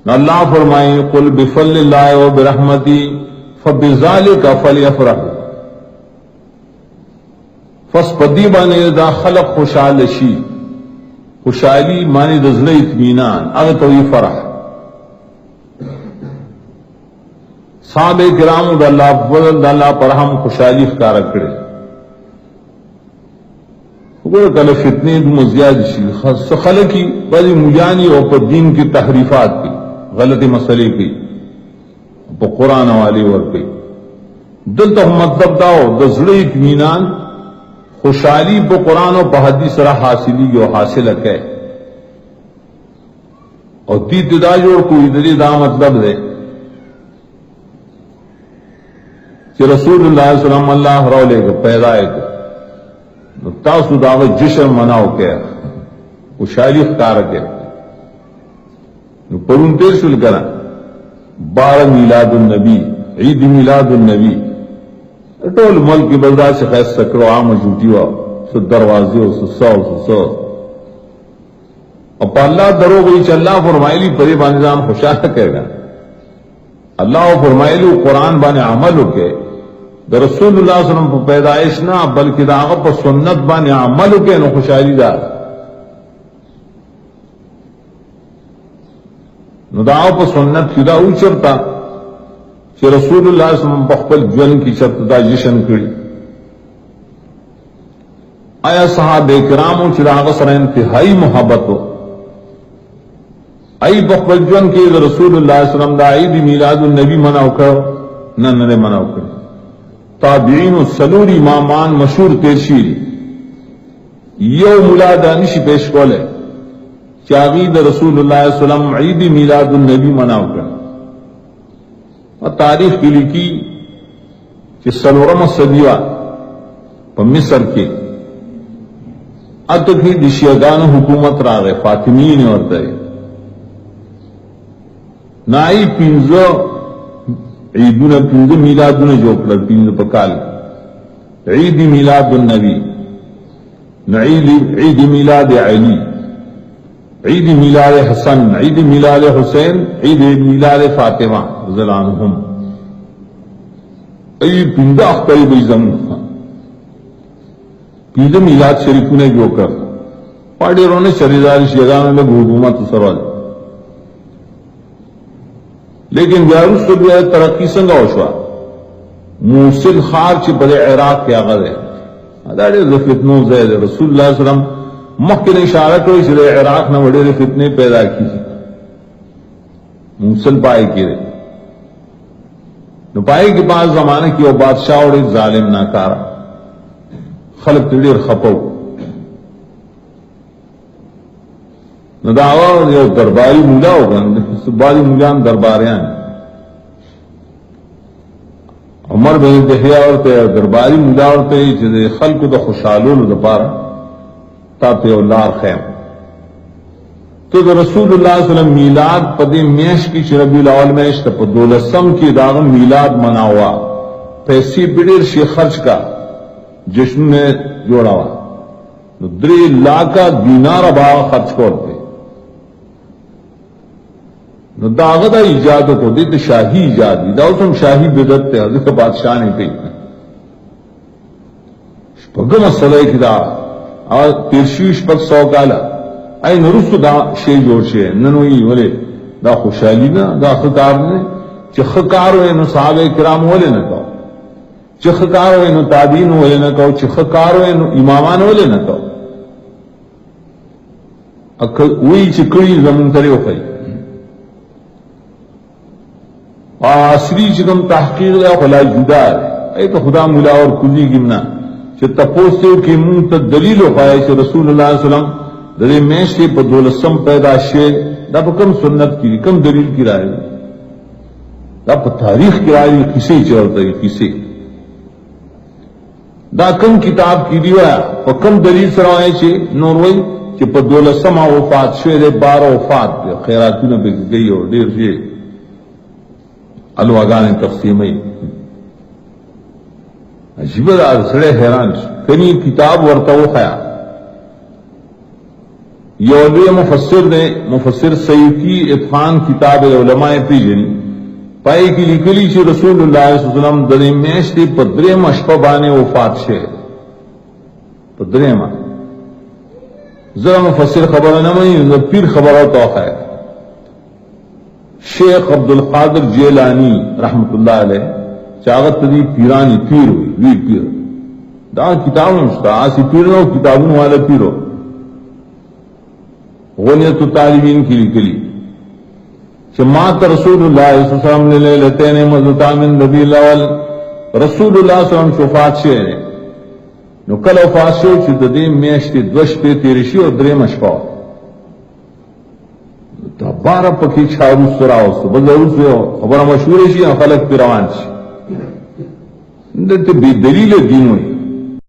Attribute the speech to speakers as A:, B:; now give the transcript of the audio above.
A: अल्लाह फरमाए कुल बिफल्लिल्लाहि व बिरहमती फबिज़ालिका फलयफ़रहू, फसपदी बाने दा खलक खुशहाल शी, खुशहाली माने दज़ले इत्मीनान, अगर तो ये फरह साहबे किराम अल्लाह पर हम खुशहाली ख्यार करे कल फितने मुजियाद शी खल की बड़ी मुजानी और पर दीन की तहरीफात की गलती मसले की कुरान वाली और पे दिल तो मतलब दाओ दजड़े इत्मीनान खुशहाली ब कुरान और बहदी सरा हासिली जो हासिल है और दी दिदा जोड़ कोई दरी दा मतलब है कि रसूलुल्लाह सल्लल्लाहु अलैहि वसल्लम अल्लाह रौले को पैदा है तासु दावत जश्न मनाओ क्या खुशहाली ख्यार के परुन तेर शुल करा 12 मीलादुन नबी ईद मीलादुन नबी टोल मुल्क की बर्दाश्त से खैस सकरो आम झूठी हुआ सो दरवाजे सौ और अल्लाह दरो गई चल्ला फरमाइली परे बानिजाम खुशहाल कहेगा अल्लाह फरमाइली कुरान बाने अमल हो के रसूलुल्लाह सल्लल्लाहु अलैहि वसल्लम पर पैदाइश ना बल्कि दाग पर सुन्नत बाने अमल हो के न खुशहाली दार दाव पर सुन्नत फिदा उचरता कि रसूलुल्लाह सल्लल्लाहु अलैहि वसल्लम बखपल जन की चतदा जशन करी आया सहाबे किरामों चिराग सर इंतहाई मोहब्बत हो आई बखपल जन के रसूलुल्लाह सल्लल्लाहु अलैहि वसल्लम दा ईद मीलादुन नबी मनाओ करो न नरे मनाओ करो ताबीन सलूरी मामान मशहूर तेरशीर यो मुलादानिश पेश कोले चागीद रसूलुल्लाह सल्लल्लाहु अलैहि वसल्लम ईद मीलादुन नबी मनाओ कर और तारीख की लिखी कि सलोरम सदिया पर मिस्र के अत भी दिशियागान हुकूमत रागे फातिमी ने और तय नाई पिंजो ईदुन पिंजो मीलादुन जोकर पिंजो पकाल ईद मीलादुन नबी ईद मीलाद अली ईद मिलाद हसन ईद मिलाद हुसैन ईद मिलाद फातिमा रज़ियल्लाहु अन्हुम ई पिंदा अख्तरी बेजम पिंदा मिलाद शरीफ ने जो कर पाड़े रोने शरीदार शेगान में हुकूमत सरवाल लेकिन व्यारुस तो भी तरक्की संगा होशवा मूसिल खार च बड़े इराक के आगद है अदाड़े फितनो जैद रसूलुल्लाह सल्लल्लाहु अलैहि वसल्लम मक्के ने इशारा करो इसलिए इराक न बड़े फितने पैदा की मूसल पाए की रहे पाए के पास जमाने की वो बादशाह और एक जालिम नाकारा खलक तिड़ेर खपो न दावा ये दरबारी मुला होगा बारी मुलान दरबारियां उमर बिन दहिया और दरबारी मुला और खल को तो खुशहाल दपारा ताते लार खैम तो रसूलुल्लाह सल्लल्लाहु अलैहि वसल्लम मीलाद पदे मेश की रबीउल अव्वल मेश तप दोलसम की दागम मीलाद मना हुआ पैसी बिड़ेर शे खर्च का जश्न ने जोड़ा हुआ 3 लाख दीनार भाग खर्च करते दागदा ईजाद को दी शाही ईजादी दाउसम शाही बिदत हजरत बादशाह ने कही पगम सदै किदा और तिरशीश पक 100 काला आई नरुस दा शे जोड़ शे ननोई बोले दा खुशहाली ना दा खकार ने चखकार हुए न साहबे किराम बोले न कहो चखकार हुए न ताबीन बोले न कहो चखकार हुए न इमामान बोले न कहो अक्ल वही चिकड़ी जमीन करे खई आसरी चिकम तहकीक या खुला जुदा है तो खुदा मुला और कुजी गिमना तपोसे के मुंह तक दलील होपाया कि रसूलुल्लाह सल्लल्लाहु अलैहि वसल्लम दरे में से बदौलसम पैदा शे दब कम सुन्नत की कम दलील की राय दब तारीख की राय किसे चलता है किसे दा कम किताब की रिवाया और कम दलील सराए छे नोरवई कि बदौलसम वफात शेर 12 वफात खैराती न बिक गई और देर से अलवागान तकसीम अजीबदार सड़े हैरान कनी किताब वर्ता वो खया यौले मुफस्सिर ने मुफस्सिर सयूती इत्फान किताब उलमाए पीजनी पाई की लिखली ची रसूलुल्लाह सल्लल्लाहु अलैहि वसल्लम दने मेश्ती पद्रेम अशफबाने वफात शे पद्रेमा जरा मुफस्सिर खबर न मई पीर खबर तो है शेख अब्दुल कादिर जेलानी रहमतुल्लाह अलैह चागत दी पीरानी पीर हुई वीर पीर दा किताब उसका आसी पीरों किताबों वाले पीरो गुनियत तालिबीन की लिखली मात रसूलुल्लाह सल्लल्लाहु अलैहि वसल्लम ने लेते ने मज़तामिन रबीउल अव्वल रसूलुल्लाह सल्लल्लाहु अलैहि वसल्लम वफात शे नो कल वफात शो ची दे मेश्ती द्वशपे तेरशी और द्रेम अशफा तो 12 पखी छारू सुराव से बजरूर से खबर मशहूर है खलक पिरवान दलील दीन हुई